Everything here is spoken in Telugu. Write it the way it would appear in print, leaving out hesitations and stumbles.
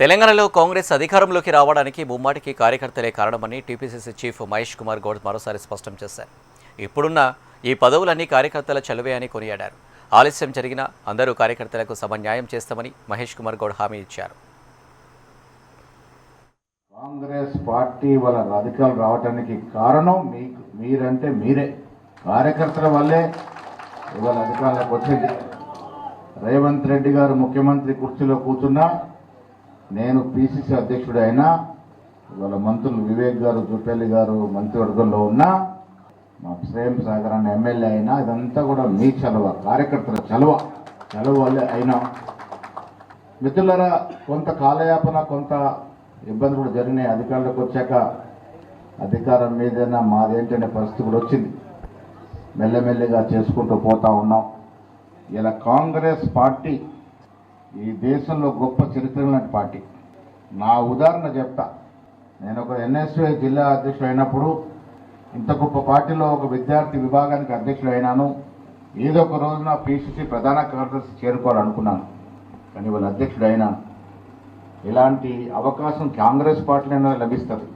తెలంగాణలో కాంగ్రెస్ అధికారంలోకి రావడానికి ముమ్మాటికి కార్యకర్తలే కారణమని టీపీసీసీ చీఫ్ మహేష్ కుమార్ గౌడ్ మరోసారి స్పష్టం చేశారు. ఇప్పుడున్న ఈ పదవులన్నీ కార్యకర్తల చలువే అని కొనియాడారు. ఆలస్యం జరిగినా అందరూ కార్యకర్తలకు సమన్యాయం చేస్తామని మహేష్ కుమార్ గౌడ్ హామీ ఇచ్చారు. కాంగ్రెస్ పార్టీ వాళ్ళ అధికారులు రావడానికి కారణం మీరంటే మీరే, కార్యకర్తల వల్లే ఇవాళ అధికారులకు వచ్చింది. రేవంత్ రెడ్డి గారు ముఖ్యమంత్రి కుర్చీలో కూర్చున్నా, నేను పిసిసి అధ్యక్షుడు అయినా, ఇవాళ మంత్రులు వివేక్ గారు జుపల్లి గారు మంత్రివర్గంలో ఉన్నా, మా ప్రేమ్ సాగర్ అన్న ఎమ్మెల్యే అయినా, ఇదంతా కూడా మీ చలువ, కార్యకర్తల చలువ వల్లే అయినా. మిత్రులారా, కొంత కాలయాపన, కొంత ఇబ్బంది కూడా జరిగినాయి. అధికారులకు వచ్చాక అధికారం మీదైనా మాదేంటనే పరిస్థితి కూడా వచ్చింది. మెల్లమెల్లిగా చేసుకుంటూ పోతా ఉన్నాం. ఇలా కాంగ్రెస్ పార్టీ ఈ దేశంలో గొప్ప చరిత్ర లాంటి పార్టీ. నా ఉదాహరణ చెప్తా. నేను ఒక ఎన్ఎస్యూ జిల్లా అధ్యక్షుడు అయినప్పుడు ఇంత గొప్ప పార్టీలో ఒక విద్యార్థి విభాగానికి అధ్యక్షుడు అయినాను. ఏదో ఒక రోజున పిసిసి ప్రధాన కార్యదర్శి చేరుకోవాలనుకున్నాను, కానీ వాళ్ళ అధ్యక్షుడు అయినాను. ఇలాంటి అవకాశం కాంగ్రెస్ పార్టీలో లభిస్తుంది.